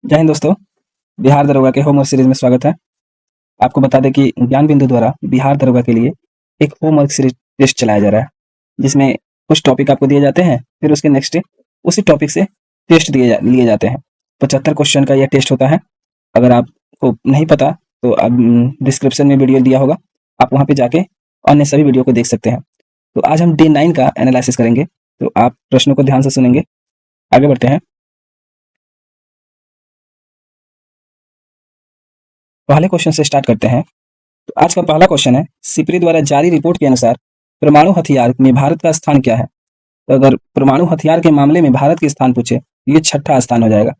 जय हिंद दोस्तों। बिहार दरोगा के होमवर्क सीरीज में स्वागत है। आपको बता दें कि ज्ञान बिंदु द्वारा बिहार दरोगा के लिए एक होमवर्क सीरीज टेस्ट चलाया जा रहा है, जिसमें कुछ टॉपिक आपको दिए जाते हैं, फिर उसके नेक्स्ट डे उसी टॉपिक से टेस्ट लिए जाते हैं। 75 क्वेश्चन का यह टेस्ट होता है। अगर आपको नहीं पता तो अब डिस्क्रिप्शन में वीडियो दिया होगा, आप वहाँ पे जाके अन्य सभी वीडियो को देख सकते हैं। तो आज हम डे 9 का एनालिसिस करेंगे, तो आप प्रश्नों को ध्यान से सुनेंगे। आगे बढ़ते हैं। पहले क्वेश्चन से स्टार्ट करते हैं। तो आज का पहला क्वेश्चन है, सिपरी द्वारा जारी रिपोर्ट के अनुसार परमाणु हथियार में भारत का स्थान क्या है? तो अगर परमाणु हथियार के मामले में भारत के स्थान पूछे, ये 6ठा स्थान हो जाएगा।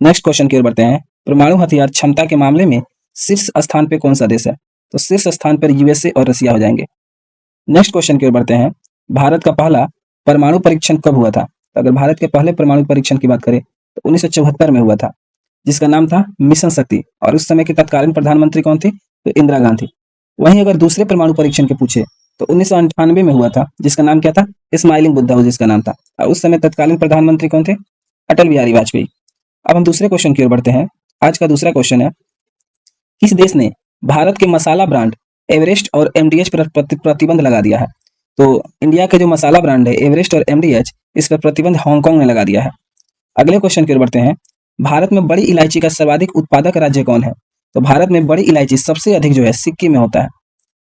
नेक्स्ट क्वेश्चन की ओर बढ़ते हैं। परमाणु हथियार क्षमता के मामले में शीर्ष स्थान पे कौन सा देश है? तो शीर्ष स्थान पर यूएसए और रसिया हो जाएंगे। नेक्स्ट क्वेश्चन की ओर बढ़ते हैं। भारत का पहला परमाणु परीक्षण कब हुआ था? तो अगर भारत के पहले परमाणु परीक्षण की बात करें तो 1974 में हुआ था, जिसका नाम था मिशन शक्ति, और उस समय की तत्कालीन प्रधानमंत्री कौन थी? तो इंदिरा गांधी। वहीं अगर दूसरे परमाणु परीक्षण के पूछे तो 1998 में हुआ था, जिसका नाम क्या था? स्माइलिंग बुद्धा जिसका नाम था, और उस समय तत्कालीन प्रधानमंत्री कौन थे? अटल बिहारी वाजपेयी। अब हम दूसरे क्वेश्चन की ओर बढ़ते हैं। आज का दूसरा क्वेश्चन है, किस देश ने भारत के मसाला ब्रांड एवरेस्ट और एमडीएच पर प्रतिबंध लगा दिया है? तो इंडिया के जो मसाला ब्रांड है एवरेस्ट और एमडीएच, इस पर प्रतिबंध हांगकांग ने लगा दिया है। अगले क्वेश्चन की ओर बढ़ते हैं। भारत में बड़ी इलायची का सर्वाधिक उत्पादक राज्य कौन है? तो भारत में बड़ी इलायची सबसे अधिक जो है सिक्किम में होता है,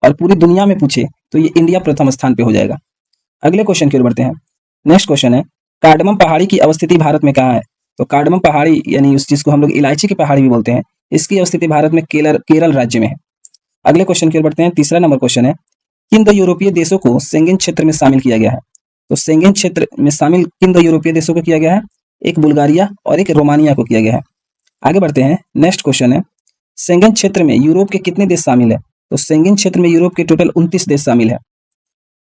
और पूरी दुनिया में पूछे तो ये इंडिया प्रथम स्थान पे हो जाएगा। अगले क्वेश्चन की ओर बढ़ते हैं। नेक्स्ट क्वेश्चन है, कार्डमम पहाड़ी की अवस्थिति भारत में कहाँ है? तो कार्डमम पहाड़ी यानी उस चीज को हम लोग इलायची की पहाड़ी भी बोलते हैं, इसकी अवस्थिति भारत में केरल राज्य में है। अगले क्वेश्चन की ओर बढ़ते हैं। तीसरा नंबर क्वेश्चन है, किन दो यूरोपीय देशों को शेंगेन क्षेत्र में शामिल किया गया है? तो शेंगेन क्षेत्र में शामिल किन दो यूरोपीय देशों को किया गया है? एक बुल्गारिया और एक रोमानिया को किया गया है। आगे बढ़ते हैं। नेक्स्ट क्वेश्चन है, शेंगेन क्षेत्र में यूरोप के कितने देश शामिल है? तो शेंगेन क्षेत्र में यूरोप के टोटल 29 देश शामिल है।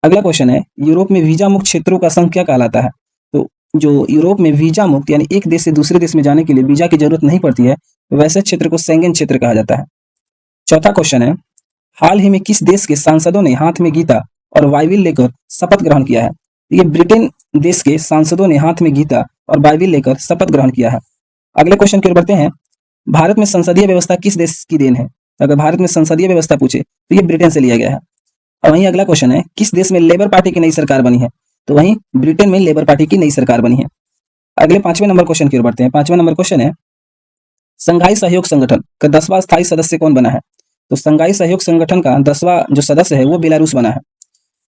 अगला क्वेश्चन है, यूरोप में वीजा मुक्त क्षेत्रों का संघ क्या कहलाता है? तो जो यूरोप में वीजा मुक्त यानी एक देश से दूसरे देश में जाने के लिए वीजा की जरूरत नहीं पड़ती है, वैसे क्षेत्र को शेंगेन क्षेत्र कहा जाता है। चौथा क्वेश्चन है, हाल ही में किस देश के सांसदों ने हाथ में गीता और बाइबिल लेकर शपथ ग्रहण किया है? ये ब्रिटेन देश के सांसदों ने हाथ में गीता और बाइबिल लेकर शपथ ग्रहण किया है। अगले क्वेश्चन की ओर बढ़ते हैं। भारत में संसदीय व्यवस्था किस देश की देन है? अगर भारत में संसदीय व्यवस्था पूछे तो ये ब्रिटेन से लिया गया है। और वहीं अगला क्वेश्चन है, किस देश में लेबर पार्टी की नई सरकार बनी है? तो वहीं ब्रिटेन में लेबर पार्टी की नई सरकार बनी है। अगले 5वें नंबर क्वेश्चन की ओर बढ़ते हैं। 5वां नंबर क्वेश्चन है, संघाई सहयोग संगठन का 10वां स्थायी सदस्य कौन बना है? तो संघाई सहयोग संगठन का 10वां जो सदस्य है वो बेलारूस बना है।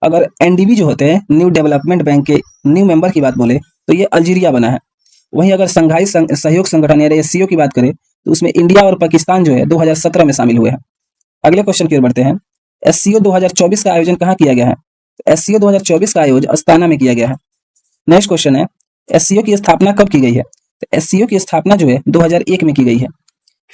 अगर एनडीबी जो होते हैं न्यू डेवलपमेंट बैंक के न्यू मेंबर की बात बोले तो ये अल्जीरिया बना है। वहीं अगर संघाई सहयोग संगठन यानी एससीओ की बात करें तो उसमें इंडिया और पाकिस्तान जो है 2017 में शामिल हुए हैं। अगले क्वेश्चन की ओर बढ़ते हैं। एससीओ 2024 का आयोजन कहाँ किया गया है? एससीओ 2024 का आयोजन अस्ताना में किया गया है। नेक्स्ट क्वेश्चन है, एससीओ की स्थापना कब की गई है? तो एससीओ की स्थापना जो है 2001 में की गई है।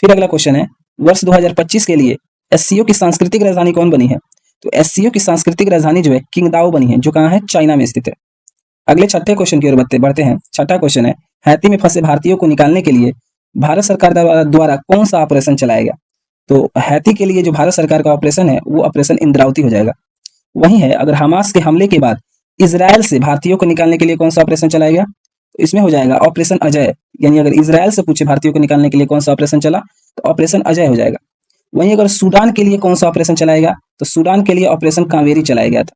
फिर अगला क्वेश्चन है, वर्ष 2025 के लिए एससीओ की सांस्कृतिक राजधानी कौन बनी है? तो एससीओ की सांस्कृतिक राजधानी जो है किंगदाओ बनी है, जो कहाँ है? चाइना में स्थित है। अगले छठे क्वेश्चन की ओर बढ़ते हैं। छठा क्वेश्चन है, हैती में फंसे भारतीयों को निकालने के लिए भारत सरकार द्वारा कौन सा ऑपरेशन चलाया गया? तो हैती के लिए जो भारत सरकार का ऑपरेशन है वो ऑपरेशन इंद्रावती हो जाएगा। वही है, अगर हमास के हमले के बाद इजराइल से भारतीयों को निकालने के लिए कौन सा ऑपरेशन चलाया गया? तो इसमें हो जाएगा ऑपरेशन अजय। यानी अगर इजराइल से पूछे भारतीयों को निकालने के लिए कौन सा ऑपरेशन चला तो ऑपरेशन अजय हो जाएगा। वहीं अगर सूडान के लिए कौन सा ऑपरेशन चलाएगा तो सूडान के लिए ऑपरेशन कावेरी चलाया गया था।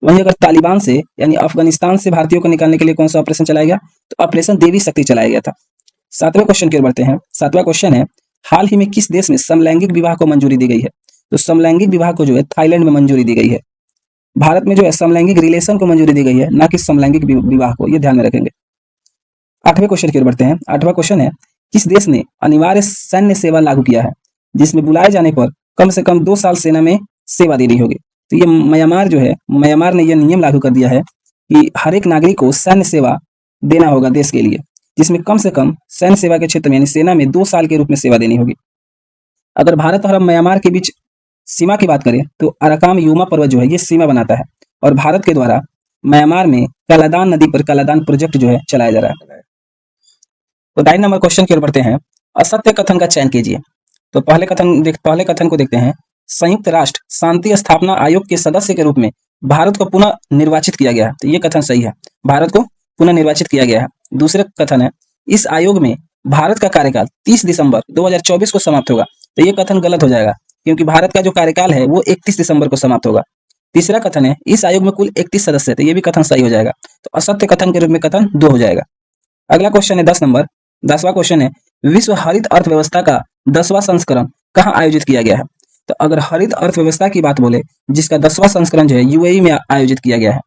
वहीं अगर तालिबान से यानी अफगानिस्तान से भारतीयों को निकालने के लिए कौन सा ऑपरेशन चलाया गया तो ऑपरेशन देवी शक्ति चलाया गया था। 7वें क्वेश्चन की ओर बढ़ते हैं। 7वां क्वेश्चन है, हाल ही में किस देश में समलैंगिक विवाह को मंजूरी दी गई है? तो समलैंगिक विवाह को जो है थाईलैंड में मंजूरी दी गई है। भारत में जो है समलैंगिक रिलेशन को मंजूरी दी गई है, ना कि समलैंगिक विवाह को, ये ध्यान में रखेंगे। 8वें क्वेश्चन की ओर बढ़ते हैं। 8वां क्वेश्चन है, किस देश ने अनिवार्य सैन्य सेवा लागू किया है, जिसमें बुलाए जाने पर कम से कम 2 साल सेना में सेवा देनी होगी? तो ये म्यांमार जो है, म्यांमार ने यह नियम लागू कर दिया है कि हर एक नागरिक को सैन्य सेवा देना होगा देश के लिए, जिसमें कम से कम सैन्य सेवा के क्षेत्र में यानी सेना में 2 साल के रूप में सेवा देनी होगी। अगर भारत और म्यांमार के बीच सीमा की बात करें तो अराकाम योमा पर्वत जो है ये सीमा बनाता है, और भारत के द्वारा म्यांमार में कालादान नदी पर कालादान प्रोजेक्ट जो है चलाया जा रहा है। तो 9 नंबर क्वेश्चन की ओर बढ़ते हैं। असत्य कथन का चयन कीजिए। तो पहले कथन को देखते हैं। संयुक्त राष्ट्र शांति स्थापना आयोग के सदस्य के रूप में भारत को पुनः निर्वाचित किया गया है। तो ये कथन सही है, भारत को पुनः निर्वाचित किया गया है। दूसरा कथन है, इस आयोग में भारत का कार्यकाल 30 दिसंबर 2024 को समाप्त होगा, तो ये कथन गलत हो जाएगा, क्योंकि भारत का जो कार्यकाल है वो 31 दिसंबर को समाप्त होगा। तीसरा कथन है इस आयोग में कुल 31 सदस्य, तो ये भी कथन सही हो जाएगा, तो असत्य कथन के रूप में कथन 2 हो जाएगा। अगला क्वेश्चन है 10 नंबर, 10वां क्वेश्चन है विश्व हरित अर्थव्यवस्था का 10वां संस्करण कहाँ आयोजित किया गया है? तो अगर हरित अर्थव्यवस्था की बात बोले, जिसका 10वां संस्करण जो है यूएई में आयोजित किया गया है।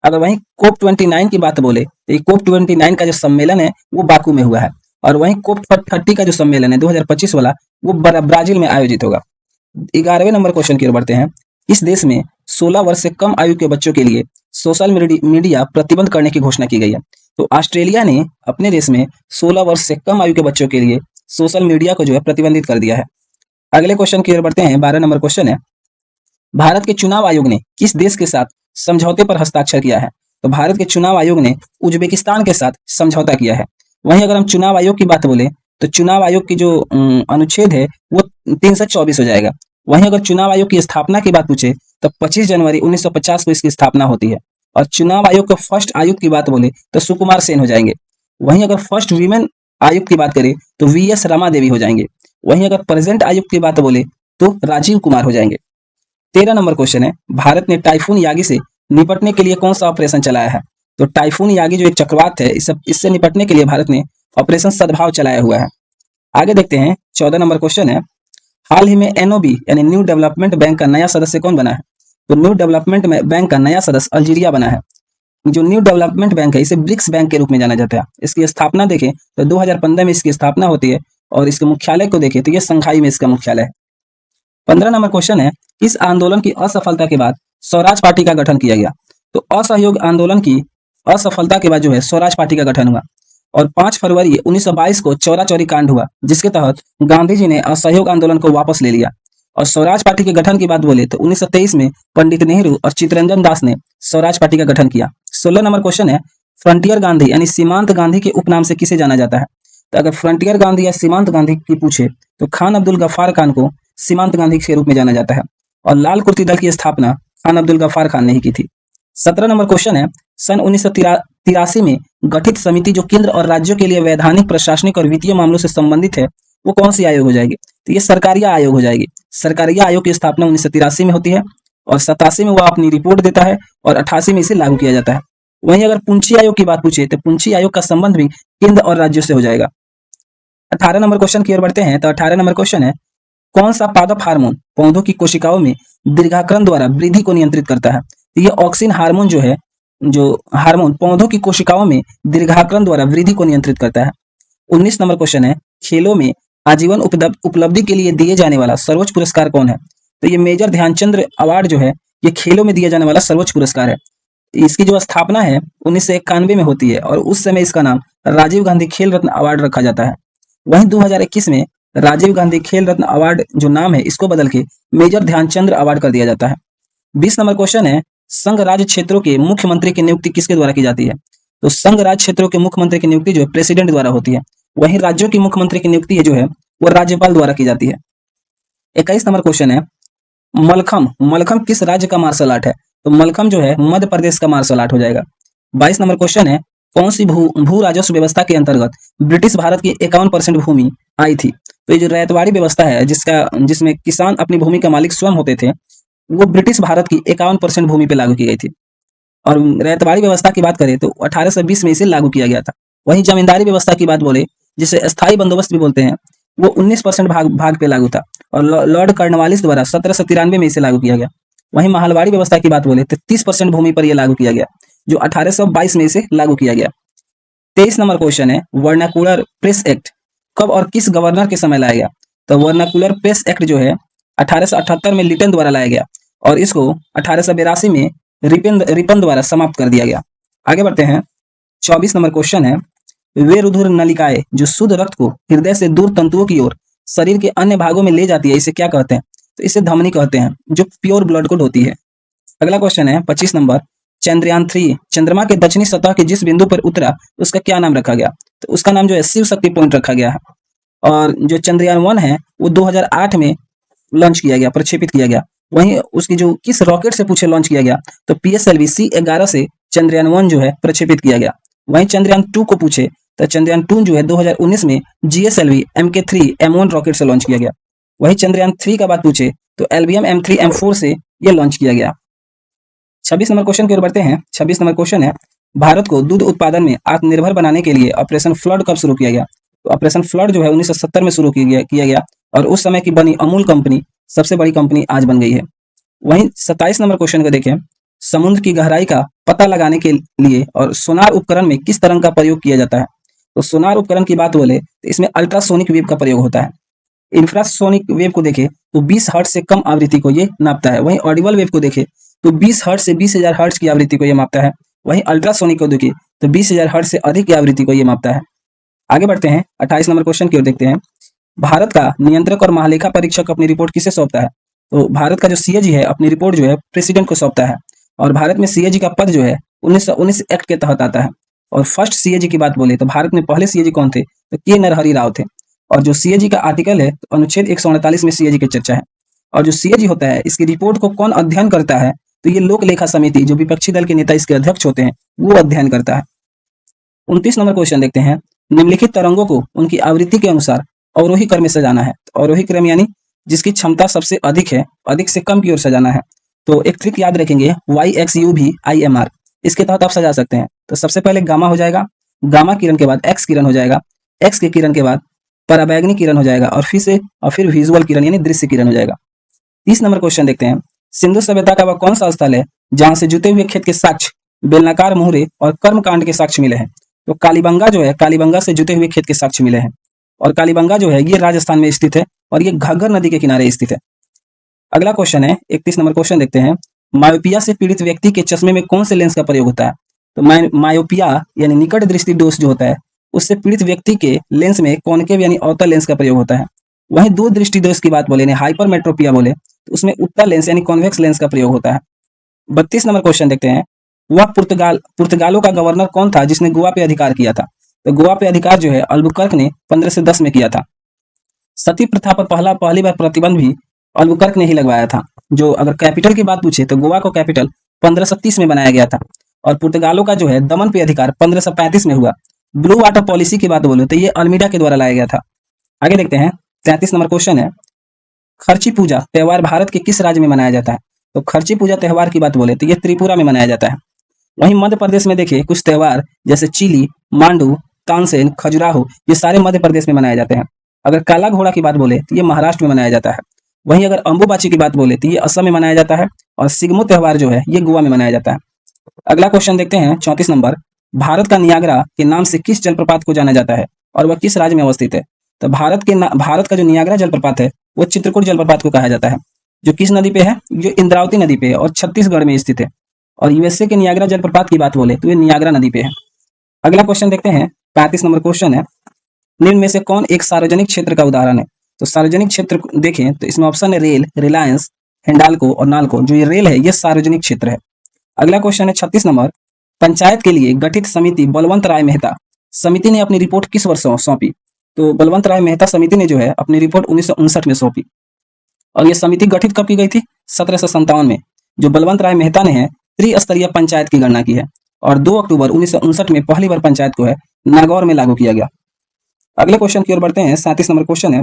अगर वहीं कोप 29 की बात बोले, तो ये कोप 29 का जो सम्मेलन है वो बाकू में हुआ है, और वहीं कोप 30 का जो सम्मेलन है 2025 वाला, वो ब्राजील में आयोजित होगा। 11वें नंबर क्वेश्चन की ओर बढ़ते हैं। इस देश में 16 वर्ष से कम आयु के बच्चों के लिए सोशल मीडिया प्रतिबंध करने की घोषणा की गई है। तो ऑस्ट्रेलिया ने अपने देश में 16 वर्ष से कम आयु के बच्चों के लिए सोशल मीडिया को जो है प्रतिबंधित कर दिया है। अगले क्वेश्चन की ओर बढ़ते हैं। 12 नंबर क्वेश्चन है भारत के चुनाव आयोग ने किस देश के साथ समझौते पर हस्ताक्षर किया है? तो भारत के चुनाव आयोग ने उज्बेकिस्तान के साथ समझौता किया है। वहीं अगर हम चुनाव आयोग की बात बोले, तो चुनाव आयोग की जो अनुच्छेद है वो 324 हो जाएगा। वहीं अगर चुनाव आयोग की स्थापना की बात पूछे, तो 25 जनवरी 1950 को इसकी स्थापना होती है। और चुनाव आयोग के फर्स्ट आयुक्त की बात बोले तो सुकुमार सेन हो जाएंगे। वहीं अगर फर्स्ट वीमेन आयुक्त की बात करें तो वीएस रमा देवी हो जाएंगे। वहीं अगर प्रेजेंट आयुक्त की बात बोले तो राजीव कुमार हो जाएंगे। 13 नंबर क्वेश्चन है भारत ने टाइफून यागी से निपटने के लिए कौन सा ऑपरेशन चलाया है? तो टाइफून यागी जो एक चक्रवात है, इससे निपटने के लिए भारत ने ऑपरेशन सद्भाव चलाया हुआ है। आगे देखते हैं। 14 नंबर क्वेश्चन है हाल ही में एनओबी यानी न्यू डेवलपमेंट बैंक का नया सदस्य कौन बना है? तो न्यू डेवलपमेंट बैंक का नया सदस्य अल्जीरिया बना है। जो न्यू डेवलपमेंट बैंक है इसे ब्रिक्स बैंक के रूप में जाना जाता है। इसकी स्थापना देखें तो 2015 में इसकी स्थापना होती है, और इसके मुख्यालय को देखें तो ये संघाई में इसका मुख्यालय है। 15 नंबर क्वेश्चन है इस आंदोलन की असफलता के बाद स्वराज पार्टी का गठन किया गया। तो असहयोग आंदोलन की असफलता के बाद जो है स्वराज पार्टी का गठन हुआ, और 5 फरवरी 1922 को चौरा चौरी कांड हुआ, जिसके तहत गांधी जी ने असहयोग आंदोलन को वापस ले लिया। और स्वराज पार्टी के गठन की बात बोले तो 1923 में पंडित नेहरू और चित्तरंजन दास ने स्वराज पार्टी का गठन किया। 16 नंबर क्वेश्चन है फ्रंटियर गांधी यानी सीमांत गांधी के उपनाम से किसे जाना जाता है? तो अगर फ्रंटियर गांधी या सीमांत गांधी की पूछे तो खान अब्दुल गफ्फार खान को सीमांत गांधी के रूप में जाना जाता है, और लाल कुर्ती दल की स्थापना खान अब्दुल गफ्फार खान ने ही की थी। 17 नंबर क्वेश्चन है सन 1983 में गठित समिति जो केंद्र और राज्यों के लिए वैधानिक, प्रशासनिक और वित्तीय मामलों से संबंधित है, वो कौन सी आयोग हो जाएगी? तो ये सरकारिया आयोग हो जाएगी। सरकारिया आयोग की स्थापना 1983 में होती है, और 87 में वह अपनी रिपोर्ट देता है, और 88 में इसे लागू किया जाता है। वहीं अगर पुंछी आयोग की बात पूछे तो पुंछी आयोग का संबंध भी केंद्र और राज्यों से हो जाएगा। 18 नंबर क्वेश्चन की ओर बढ़ते हैं। तो 18 नंबर क्वेश्चन है कौन सा पादप हार्मोन पौधों की कोशिकाओं में दीर्घाकरण द्वारा वृद्धि को नियंत्रित करता है? तो ये ऑक्सिन हार्मोन जो है, जो हार्मोन पौधों की कोशिकाओं में दीर्घाकरण द्वारा वृद्धि को नियंत्रित करता है। 19 नंबर क्वेश्चन है खेलों में आजीवन उपलब्धि के लिए दिए जाने वाला सर्वोच्च पुरस्कार कौन है? तो ये मेजर ध्यानचंद अवार्ड जो है ये खेलों में दिया जाने वाला सर्वोच्च पुरस्कार है। इसकी जो स्थापना है 1991 में होती है, और उस समय इसका नाम राजीव गांधी खेल रत्न अवार्ड रखा जाता है। वहीं 2021 में राजीव गांधी खेल रत्न अवार्ड जो नाम है इसको बदल के मेजर ध्यानचंद अवार्ड कर दिया जाता है। 20 नंबर क्वेश्चन है संघ राज्य क्षेत्रों के मुख्यमंत्री की नियुक्ति किसके द्वारा की जाती है? तो संघ राज्य क्षेत्रों के मुख्यमंत्री की नियुक्ति जो है प्रेसिडेंट द्वारा होती है। वहीं राज्यों की मुख्यमंत्री की नियुक्ति जो है वो राज्यपाल द्वारा की जाती है। 21 नंबर क्वेश्चन है मलखम किस राज्य का मार्शल आर्ट है? तो मलखम जो है मध्य प्रदेश का मार्शल आर्ट हो जाएगा। 22 नंबर क्वेश्चन है कौन सी भू राजस्व व्यवस्था के अंतर्गत ब्रिटिश भारत की 51% भूमि आई थी? तो ये जो रैयतवाड़ी व्यवस्था है जिसमें किसान अपनी भूमि का मालिक स्वयं होते थे, वो ब्रिटिश भारत की 51% भूमि पे लागू की गई थी। और रैयतवाड़ी व्यवस्था की बात करें तो 1820 में इसे लागू किया गया था। वहीं जमींदारी व्यवस्था की बात बोले, जिसे स्थायी बंदोबस्त भी बोलते हैं, वो 19% भाग पे लागू था, और लॉर्ड कर्नवालिस द्वारा 1793 में इसे लागू किया गया। वहीं महलवाड़ी व्यवस्था की बात बोले तो 30% भूमि पर यह लागू किया गया, जो 1822 में इसे लागू किया गया। 23 नंबर क्वेश्चन है वर्नाकुलर प्रेस एक्ट कब और किस गवर्नर के समय लाया गया? तो वर्नाकुलर प्रेस एक्ट जो है 1878 में लिटन द्वारा लाया गया, और इसको 1882 में रिपन द्वारा समाप्त कर दिया गया। आगे बढ़ते हैं। 24 नंबर क्वेश्चन है वे रुधिर नलिकाएं जो शुद्ध रक्त को हृदय से दूर तंतुओं की ओर शरीर के अन्य भागों में ले जाती है, इसे क्या कहते हैं? तो इसे धमनी कहते हैं, जो प्योर ब्लड को ढोती है। अगला क्वेश्चन है 25 नंबर चंद्रयान 3 चंद्रमा के दक्षिणी सतह के जिस बिंदु पर उतरा उसका क्या नाम रखा गया? तो उसका नाम जो है शिव शक्ति पॉइंट रखा गया है। और जो चंद्रयान 1 है वो 2008 में लॉन्च किया गया, प्रक्षेपित किया गया। वहीं उसकी जो किस रॉकेट से पूछे लॉन्च किया गया, तो PSLV C11 से चंद्रयान 1 जो है प्रक्षेपित किया गया। वहीं चंद्रयान 2 को पूछे तो चंद्रयान 2 जो है 2019 में GSLV Mk3 M1 रॉकेट से लॉन्च किया गया। वही चंद्रयान 3 का बात पूछे तो LVM M3 M4 से यह लॉन्च किया गया। 26 नंबर क्वेश्चन की ओर बढ़ते हैं। 26 नंबर क्वेश्चन है, भारत को दूध उत्पादन में आत्मनिर्भर बनाने के लिए ऑपरेशन फ्लड कब शुरू किया गया? तो ऑपरेशन फ्लड जो है 1970 में शुरू किया गया और उस समय की बनी अमूल कंपनी सबसे बड़ी कंपनी आज बन गई है। वहीं 27 नंबर क्वेश्चन को देखें, समुद्र की गहराई का पता लगाने के लिए और सोनार उपकरण में किस तरंग का प्रयोग किया जाता है? तो सोनार उपकरण की बात बोले तो इसमें अल्ट्रासोनिक वेव का प्रयोग होता है। इंफ्रासोनिक वेव को देखें तो 20 हर्ट्ज से कम आवृत्ति को ये नापता है। वहीं ऑडिबल वेव को देखें तो 20 हर्ट्ज से 20,000 हर्ट्ज की आवृत्ति को ये मापता है। वहीं अल्ट्रासोनिक को देखें तो 20,000 हर्ट्ज से अधिक की आवृत्ति को ये मापता है। आगे बढ़ते हैं 28 नंबर क्वेश्चन की ओर देखते हैं। भारत का नियंत्रक और महालेखा परीक्षक अपनी रिपोर्ट किसे सौंपता है? तो भारत का जो CAG है अपनी रिपोर्ट जो है प्रेसिडेंट को सौंपता है और भारत में CAG का पद जो है 1919 एक्ट के तहत आता है। और फर्स्ट CAG की बात बोले तो भारत में पहले CAG कौन थे? तो के नरहरि राव थे। और जो CAG का आर्टिकल है तो अनुच्छेद 148 में CAG की चर्चा है। और जो CAG होता है इसकी रिपोर्ट को कौन अध्ययन करता है? तो ये लोक लेखा समिति, जो विपक्षी दल के नेता इसके अध्यक्ष होते हैं, वो अध्ययन करता है। 29 नंबर क्वेश्चन देखते हैं, निम्नलिखित तरंगों को उनकी आवृत्ति के अनुसार अवरोही क्रम में सजाना है। तो अवरोही क्रम यानी जिसकी क्षमता सबसे अधिक है, अधिक से कम की ओर सजाना है। तो एक ट्रिक याद रखेंगे, YXUV-IMR, इसके तहत आप सजा सकते हैं। तो सबसे पहले गामा हो जाएगा, गामा किरण के बाद एक्स किरण हो जाएगा, एक्स के किरण के बाद पराबैंगनी किरण हो जाएगा और फिर विजुअल किरण यानी दृश्य किरण हो जाएगा। 30 नंबर क्वेश्चन देखते हैं, सिंधु सभ्यता का वह कौन सा स्थल है जहां से जुते हुए खेत के साक्ष्य, बेलनाकार मुहरे और कर्मकांड के साक्ष्य मिले हैं? तो कालीबंगा जो है, कालीबंगा से जुटे हुए खेत के साक्ष्य मिले हैं। और कालीबंगा जो है ये राजस्थान में स्थित है और ये घग्गर नदी के किनारे स्थित है। अगला क्वेश्चन है 31 नंबर क्वेश्चन देखते हैं, मायोपिया से पीड़ित व्यक्ति के चश्मे में कौन से लेंस का प्रयोग होता है? तो मायोपिया यानी निकट दृष्टि दोष जो होता है उससे पीड़ित व्यक्ति के लेंस में कॉनकेव यानी अवतल लेंस का प्रयोग होता है। वहीं दूर दृष्टि दोष की बात बोले, हाइपरमेट्रोपिया बोले, तो उसमें उत्तल लेंस यानी कॉन्वेक्स लेंस का प्रयोग होता है। 32 नंबर क्वेश्चन देखते हैं, वह पुर्तगालों का गवर्नर कौन था जिसने गोवा पे अधिकार किया था? तो गोवा पे अधिकार जो है अल्बुकर्क ने 1510 में किया था। सती प्रथा पर पहली बार प्रतिबंध भी अल्बुकर्क ने ही लगवाया था। जो अगर कैपिटल की बात पूछे तो गोवा को कैपिटल 1530 में बनाया गया था। और पुर्तगालों का जो है दमन पे अधिकार 1535 में हुआ। ब्लू वाटर पॉलिसी की बात बोले तो ये अल्मीडा के द्वारा लाया गया था। आगे देखते हैं 33 नंबर क्वेश्चन है, खर्ची पूजा त्योहार भारत के किस राज्य में मनाया जाता है? तो खर्ची पूजा त्योहार की बात बोले तो ये त्रिपुरा में मनाया जाता है। वहीं मध्य प्रदेश में देखिए कुछ त्योहार जैसे चिली, मांडू, तानसेन, खजुराहो, ये सारे मध्य प्रदेश में मनाए जाते हैं। अगर काला घोड़ा की बात बोले तो ये महाराष्ट्र में मनाया जाता है। वहीं अगर अंबुबाची की बात बोले तो ये असम में मनाया जाता है और सिग्मो त्योहार जो है ये गोवा में मनाया जाता है। अगला क्वेश्चन देखते हैं 34 नंबर, भारत का नियाग्रा के नाम से किस जलप्रपात को जाना जाता है और वह किस राज्य में अवस्थित है? तो भारत का जो नियाग्रा जलप्रपात है वो चित्रकूट जलप्रपात को कहा जाता है, जो किस नदी पे है? जो इंद्रावती नदी पे है और छत्तीसगढ़ में स्थित है। और यूएसए के नियाग्रा जलप्रपात की बात बोले तो ये नियाग्रा नदी पे है। अगला क्वेश्चन देखते हैं 35 नंबर क्वेश्चन है, निम्न में से कौन एक सार्वजनिक क्षेत्र का उदाहरण है? तो सार्वजनिक क्षेत्र देखें तो इसमें ऑप्शन है रेल, रिलायंस, हिंडाल्को और नाल्को। जो ये रेल है ये सार्वजनिक क्षेत्र है। अगला क्वेश्चन है 36 नंबर, पंचायत के लिए गठित समिति बलवंत राय मेहता समिति ने अपनी रिपोर्ट किस वर्ष सौंपी? तो बलवंत राय मेहता समिति ने जो है अपनी रिपोर्ट 1959 में सौंपी। और ये समिति गठित कब की गई थी? 1757 में। जो बलवंत राय मेहता ने है त्रिस्तरीय पंचायत की गणना की है और 2 अक्टूबर 1959 में पहली बार पंचायत को है नागौर में लागू किया गया। अगले क्वेश्चन की ओर बढ़ते हैं 37 नंबर क्वेश्चन है,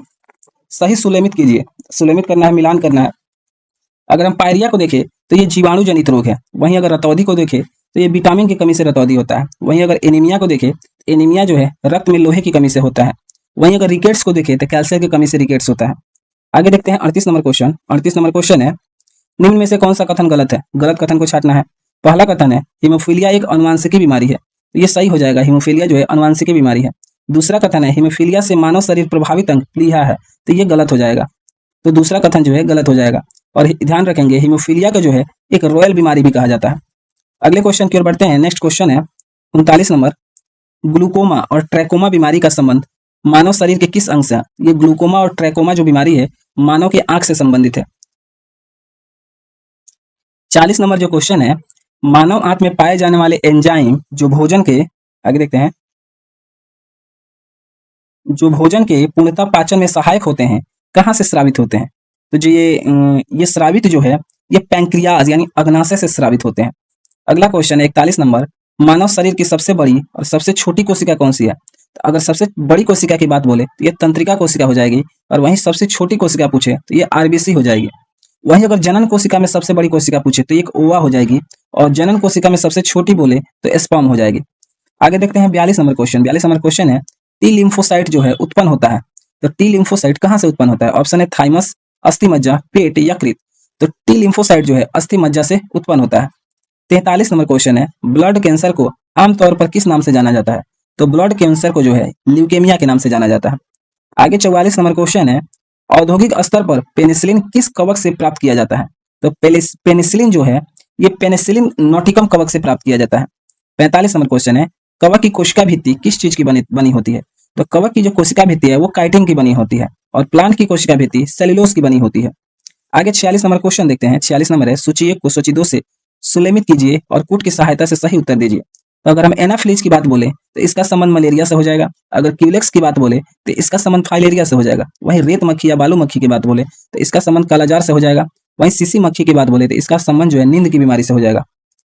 सही सुलेमित कीजिए। सुलेमित करना है, मिलान करना है। अगर हम पायरिया को देखें तो ये जीवाणु जनित रोग है। वहीं अगर रतौंधी को देखें तो ये विटामिन की कमी से रतौंधी होता है। वहीं अगर एनीमिया को देखें तो एनीमिया जो है रक्त में लोहे की कमी से होता है। वहीं अगर रिकेट्स को देखें तो कैल्शियम की कमी से रिकेट्स होता है। आगे देखते हैं 38 नंबर क्वेश्चन। 38 नंबर क्वेश्चन है, निम्न में से कौन सा कथन गलत है? गलत कथन को छांटना है। पहला कथन है हीमोफीलिया एक अनुवांशिकी बीमारी है, तो ये सही हो जाएगा, हीमोफीलिया जो है अनुवांशिकी बीमारी है। दूसरा कथन है हीमोफीलिया से मानव शरीर प्रभावित अंग प्लीहा है, तो ये गलत हो जाएगा। तो दूसरा कथन जो है गलत हो जाएगा। और ध्यान रखेंगे हीमोफीलिया का जो है एक रॉयल बीमारी भी कहा जाता है। अगले क्वेश्चन की ओर बढ़ते हैं। नेक्स्ट क्वेश्चन है 39 नंबर, ग्लूकोमा और ट्रैकोमा बीमारी का संबंध मानव शरीर के किस अंग से है? ये ग्लूकोमा और ट्रैकोमा जो बीमारी है मानव के आंख से संबंधित है। 40 नंबर जो क्वेश्चन है, मानव आंत में पाए जाने वाले एंजाइम जो भोजन के, आगे देखते हैं, जो भोजन के पूर्णतः पाचन में सहायक होते हैं कहाँ से स्रावित होते हैं? तो जो ये स्रावित जो है ये पैंक्रियाज यानी अग्नाशय से स्रावित होते हैं। अगला क्वेश्चन है 41 नंबर, मानव शरीर की सबसे बड़ी और सबसे छोटी कोशिका कौन सी है? तो अगर सबसे बड़ी कोशिका की बात बोले तो ये तंत्रिका कोशिका हो जाएगी, और वहीं सबसे छोटी कोशिका पूछे तो ये आरबीसी हो जाएगी। वहीं अगर जनन कोशिका में सबसे बड़ी कोशिका पूछे तो एक ओवा हो जाएगी, और जनन कोशिका में सबसे छोटी बोले तो स्पर्म हो जाएगी। आगे देखते हैं 42 नंबर क्वेश्चन। 42 नंबर क्वेश्चन है, टी लिम्फोसाइट जो है उत्पन्न होता है, तो टी लिम्फोसाइट कहाँ से उत्पन्न होता है? ऑप्शन है थाइमस, अस्थि मज्जा, पेट, यकृत। तो टी लिम्फोसाइट जो है अस्थि मज्जा से उत्पन्न होता है। 43 नंबर क्वेश्चन है, ब्लड कैंसर को आमतौर पर किस नाम से जाना जाता है? तो ब्लड कैंसर को जो है ल्यूकेमिया के नाम से जाना जाता है। आगे 44 नंबर क्वेश्चन है, औद्योगिक स्तर पर पेनिसिलिन किस कवक से प्राप्त किया जाता है? तो पेनिसिलिन जो है ये पेनिसिलिन नोटिकम कवक से प्राप्त किया जाता है। 45 नंबर क्वेश्चन है, कवक की कोशिका भित्ति किस चीज की बनी होती है? तो कवक की जो कोशिका भित्ति है वो काइटिन की बनी होती है, और प्लांट की कोशिका भित्ति सेल्यूलोज की बनी होती है। आगे 46 नंबर क्वेश्चन देखते हैं। 46 नंबर है, सूची 1 को सूची 2 से सुलेमित कीजिए और कूट की सहायता से सही उत्तर दीजिए। तो अगर हम एनाफ्लीज की बात बोले तो इसका संबंध मलेरिया से हो जाएगा। अगर क्यूलेक्स की बात बोले तो इसका संबंध फाइलेरिया से हो जाएगा। वहीं रेत मक्खी या बालू मक्खी की बात बोले तो इसका संबंध कालाजार से हो जाएगा। वहीं सीसी मक्खी की बात बोले तो इसका संबंध जो है नींद की बीमारी से हो जाएगा।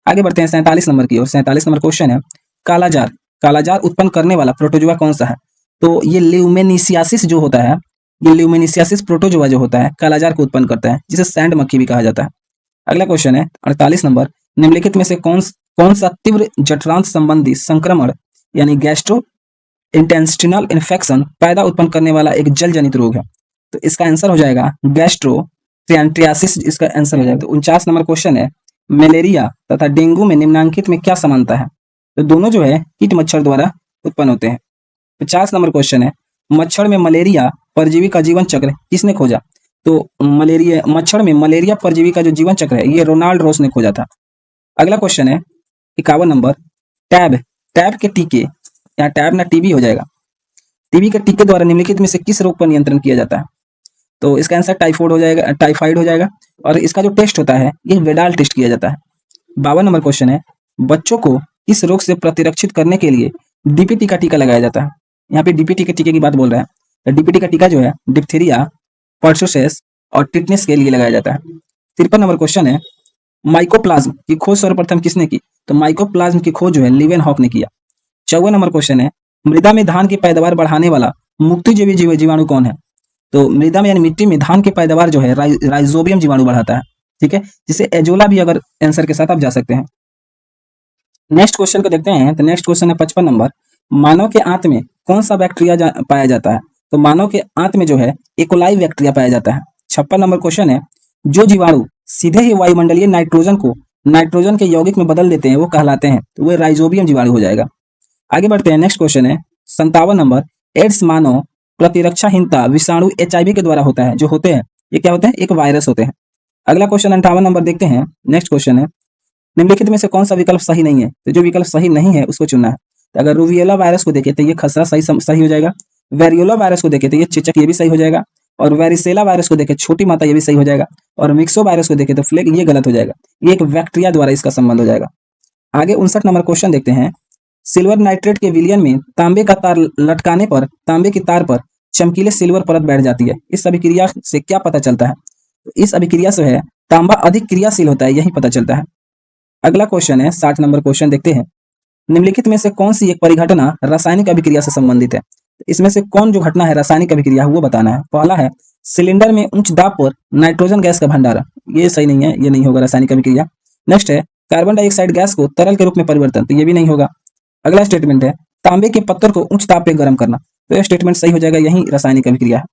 आगे बढ़ते हैं 47 नंबर की ओर। 47 नंबर क्वेश्चन है, कालाजार कालाजार उत्पन्न करने वाला प्रोटोजुआ कौन सा है? तो ये ल्यूमेनिसियासिस जो होता है, ये ल्यूमेनिसियासिस प्रोटोजुआ जो होता है कालाजार को उत्पन्न करता है, जिसे सैंड मक्खी भी कहा जाता है। अगला क्वेश्चन है 48 नंबर, निम्नलिखित में से कौन सा तीव्र जठरांत संबंधी संक्रमण यानी गैस्ट्रो इंटेस्टिनल इन्फेक्शन पैदा उत्पन्न करने वाला एक जल जनित रोग है? तो इसका आंसर हो जाएगा गैस्ट्रोट्रियांट्रियासिस, इसका आंसर हो जाएगा। तो 49 नंबर क्वेश्चन है, मलेरिया तथा डेंगू में निम्नलिखित में क्या समानता है? तो दोनों जो है कीट मच्छर द्वारा उत्पन्न होते हैं। 50 नंबर क्वेश्चन है, मच्छर में मलेरिया परजीवी का जीवन चक्र किसने खोजा? तो मच्छर में मलेरिया परजीवी का जो जीवन चक्र है ये रोनाल्ड रोस ने खोजा था। अगला क्वेश्चन है 51 नंबर, टैब के टीके, या टैब ना टीबी हो जाएगा, टीबी के टीके द्वारा निम्नलिखित में से किस रोग पर नियंत्रण किया जाता है? तो इसका आंसर टाइफाइड हो जाएगा, और इसका जो टेस्ट होता है ये वेडाल टेस्ट किया जाता है। 52 नंबर क्वेश्चन है, बच्चों को इस रोग से प्रतिरक्षित करने के लिए डीपीटी का टीका लगाया जाता है। यहाँ पे डीपीटी के टीके की बात बोल रहा है, तो डीपीटी का टीका जो है डिप्थीरिया, पर्टुसिस और टिटनेस के लिए लगाया जाता है। 53 नंबर क्वेश्चन है, माइकोप्लाज्म की खोज सर्वप्रथम किसने की? तो माइकोप्लाज्म की खोज जो है लीवेनहॉक ने किया। 54 नंबर क्वेश्चन है, मृदा में धान की पैदावार बढ़ाने वाला मुक्तिजीवी जीवाणु कौन है? तो मृदा में यानी मिट्टी में धान की पैदावार जो है राइजोबियम जीवाणु बढ़ाता है। ठीक है, जिसे एजोला भी अगर आंसर के साथ आप जा सकते हैं। नेक्स्ट क्वेश्चन को देखते हैं। तो नेक्स्ट क्वेश्चन है 55 नंबर, मानव के आंत में कौन सा बैक्टीरिया पाया जाता है? तो मानव के आंत में जो है इकोलाई बैक्टीरिया पाया जाता है। 56 नंबर क्वेश्चन है, जो जीवाणु सीधे ही वायुमंडलीय नाइट्रोजन को नाइट्रोजन के यौगिक में बदल देते हैं वो कहलाते हैं, तो वो राइजोबियम जीवाणु हो जाएगा। आगे बढ़ते हैं। नेक्स्ट क्वेश्चन है 57 नंबर, एड्स मानव प्रतिरक्षाहीनता विषाणु एचआईवी के द्वारा होता है, जो होते हैं ये क्या होते हैं? एक वायरस होते हैं। अगला क्वेश्चन 58 नंबर देखते हैं। नेक्स्ट क्वेश्चन है, निम्नलिखित में से कौन सा विकल्प सही नहीं है? तो जो विकल्प सही नहीं है उसको चुनना है। तो अगर रूवियोला वायरस को देखें तो ये खसरा सही हो जाएगा। वेरियोला वायरस को देखें तो ये चेचक, ये भी सही हो जाएगा। और वेरिसेला वायरस को देखें छोटी माता, ये भी सही हो जाएगा। और मिक्सो वायरस को देखें तो फ्लेग, ये गलत हो जाएगा। ये एक बैक्टीरिया द्वारा इसका संबंध हो जाएगा। आगे 59 नंबर क्वेश्चन देखते हैं, सिल्वर नाइट्रेट के विलयन में तांबे का तार लटकाने पर तांबे की तार पर चमकीले सिल्वर परत बैठ जाती है। इस अभिक्रिया से क्या पता चलता है? तो इस अभिक्रिया से है तांबा अधिक क्रियाशील होता है, यही पता चलता है। अगला क्वेश्चन है 60 नंबर क्वेश्चन देखते हैं, निम्नलिखित में से कौन सी एक परिघटना रासायनिक अभिक्रिया से संबंधित है? इसमें से कौन जो घटना है रासायनिक अभिक्रिया वो बताना है। पहला है सिलेंडर में उच्च दाब पर नाइट्रोजन गैस का भंडारण, ये सही नहीं है, ये नहीं होगा रासायनिक अभिक्रिया। नेक्स्ट है कार्बन डाइऑक्साइड गैस को तरल के रूप में परिवर्तन, तो ये भी नहीं होगा। अगला स्टेटमेंट है तांबे के पत्थर को उच्च ताप पे गर्म करना, तो यह स्टेटमेंट सही हो जाएगा, यही रासायनिक अभिक्रिया है।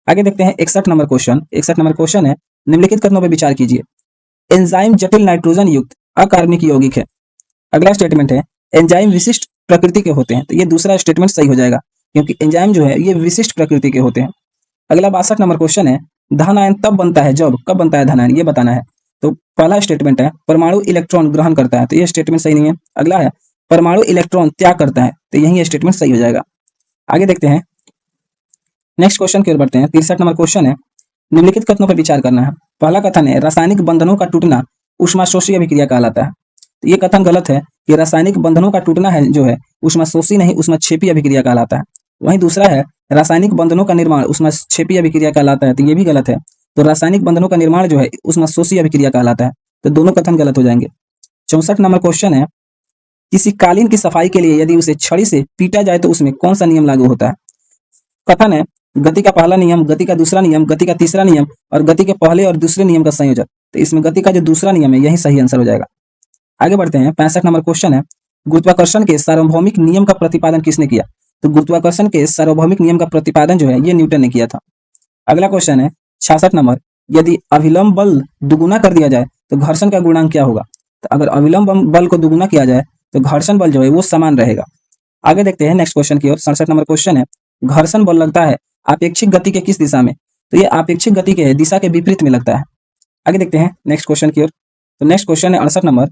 आगे देखते हैं 61 नंबर क्वेश्चन। 61 नंबर क्वेश्चन है, निम्नलिखित कथनों पर विचार कीजिए। एंजाइम जटिल नाइट्रोजन युक्त अकार्बनिक यौगिक है। अगला स्टेटमेंट है एंजाइम विशिष्ट प्रकृति के होते हैं, तो ये दूसरा स्टेटमेंट सही हो जाएगा, क्योंकि एंजाइम जो है ये विशिष्ट प्रकृति के होते हैं। अगला 62 नंबर क्वेश्चन है, धन आयन तब बनता है जब, कब बनता है धन आयन, ये बताना है। तो पहला स्टेटमेंट है परमाणु इलेक्ट्रॉन ग्रहण करता है, तो ये स्टेटमेंट सही नहीं है। अगला है परमाणु इलेक्ट्रॉन त्याग करता है, तो यही स्टेटमेंट सही हो जाएगा। आगे देखते हैं नेक्स्ट क्वेश्चन की ओर बढ़ते हैं। 63 नंबर क्वेश्चन है, निम्नलिखित कथनों पर विचार करना है। पहला कथन है रासायनिक बंधनों का टूटना ऊष्माशोषी अभिक्रिया कहलाता है, तो ये कथन गलत है कि रासायनिक बंधनों का टूटना है जो है ऊष्माशोषी नहीं ऊष्माक्षेपी अभिक्रिया कहलाता है। वहीं दूसरा है रासायनिक बंधनों का निर्माण ऊष्माक्षेपी अभिक्रिया कहलाता है, तो ये भी गलत है। तो रासायनिक बंधनों का निर्माण जो है ऊष्माशोषी अभिक्रिया कहलाता है, तो दोनों कथन गलत हो जाएंगे। 64 नंबर क्वेश्चन है, किसी कालीन की सफाई के लिए यदि उसे छड़ी से पीटा जाए तो उसमें कौन सा नियम लागू होता है? कथन है गति का पहला नियम, गति का दूसरा नियम, गति का तीसरा नियम और गति के पहले और दूसरे नियम का संयोजन। तो इसमें गति का जो दूसरा नियम है यही सही आंसर हो जाएगा। आगे बढ़ते हैं। 65 नंबर क्वेश्चन है, गुरुत्वाकर्षण के सार्वभौमिक नियम का प्रतिपादन किसने किया? तो गुरुत्वाकर्षण के सार्वभौमिक नियम का प्रतिपादन जो है ये न्यूटन ने किया था। अगला क्वेश्चन है 66 नंबर, यदि अभिलंब बल दुगुना कर दिया जाए तो घर्षण का गुणांक क्या होगा? तो अगर अभिलंब बल को दुगुना किया जाए तो घर्षण बल जो है वो समान रहेगा। आगे देखते हैं नेक्स्ट क्वेश्चन की ओर। 67 नंबर क्वेश्चन है, घर्षण बल लगता है आपेक्षिक गति के किस दिशा में? तो ये आपेक्षिक गति के दिशा के विपरीत में लगता है। आगे देखते हैं नेक्स्ट क्वेश्चन की ओर। तो नेक्स्ट क्वेश्चन है 68 नंबर,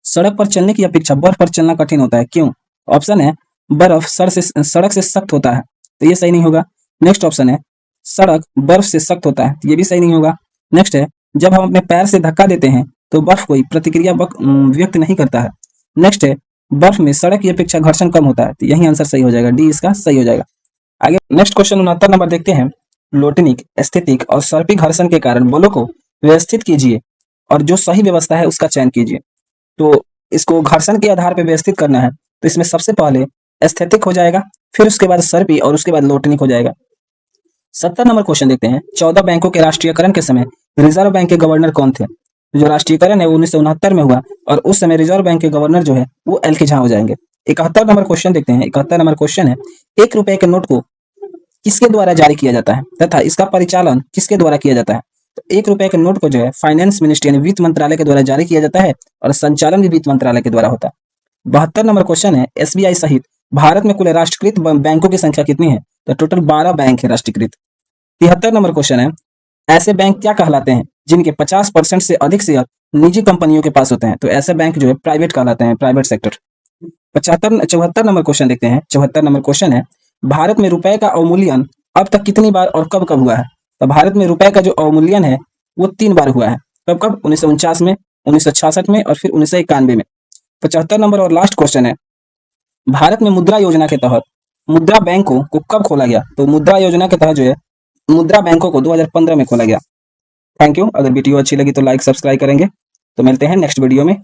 सड़क पर चलने की अपेक्षा बर्फ पर चलना कठिन होता है, क्यों? ऑप्शन है बर्फ सड़क से सख्त होता है, तो ये सही नहीं होगा। नेक्स्ट ऑप्शन है सड़क बर्फ से सख्त होता है, तो ये भी सही नहीं होगा। नेक्स्ट है जब हम अपने पैर से धक्का देते हैं तो बर्फ कोई प्रतिक्रिया व्यक्त नहीं करता है। नेक्स्ट है बर्फ में सड़क की अपेक्षा घर्षण कम होता है, तो यही आंसर सही हो जाएगा, डी इसका सही हो जाएगा। आगे नेक्स्ट क्वेश्चन 69 नंबर देखते हैं, लोटनिक, स्थैतिक और सर्पी घर्षण के कारण बलों को व्यवस्थित कीजिए और जो सही व्यवस्था है उसका चयन कीजिए। तो इसको घर्षण के आधार पर व्यवस्थित करना है, तो इसमें सबसे पहले स्थैतिक हो जाएगा, फिर उसके बाद सर्पी और उसके बाद लोटनिक हो जाएगा। 70 नंबर क्वेश्चन देखते हैं, 14 बैंकों के राष्ट्रीयकरण के समय रिजर्व बैंक के गवर्नर कौन थे? जो राष्ट्रीयकरण है वो 1969 में हुआ और उस समय रिजर्व बैंक के गवर्नर जो है वो एल के झा हो जाएंगे। 71 नंबर क्वेश्चन देखते हैं। 71 नंबर क्वेश्चन है, 1 रुपए के नोट को किसके द्वारा जारी किया जाता है तथा इसका परिचालन किसके द्वारा किया जाता है? तो 1 रुपए के नोट को जो है फाइनेंस मिनिस्ट्री यानी वित्त मंत्रालय के द्वारा जारी किया जाता है और संचालन भी वित्त मंत्रालय के द्वारा होता है। 72 नंबर क्वेश्चन है, एसबीआई सहित भारत में कुल राष्ट्रीयकृत बैंकों की संख्या कितनी है? तो टोटल 12 बैंक है राष्ट्रीयकृत। 73 नंबर क्वेश्चन है, ऐसे बैंक क्या कहलाते हैं जिनके 50% से अधिक शेयर निजी कंपनियों के पास होते हैं? तो ऐसे बैंक जो है प्राइवेट कहलाते हैं, प्राइवेट सेक्टर। 74 नंबर क्वेश्चन देखते हैं। 74 नंबर क्वेश्चन है, भारत में रुपए का अवमूल्यन अब तक कितनी बार और कब कब हुआ है? तो भारत में रुपए का जो अवमूल्यन है वो 3 बार हुआ है। कब कब? 1949 में, 1966 में और फिर 1991 में। 75 नंबर और लास्ट क्वेश्चन है, भारत में मुद्रा योजना के तहत मुद्रा बैंकों को कब खोला गया? तो मुद्रा योजना के तहत जो है मुद्रा बैंकों को 2015 में खोला गया। Thank you. अगर वीडियो अच्छी लगी तो लाइक सब्सक्राइब करेंगे। तो मिलते हैं नेक्स्ट वीडियो में।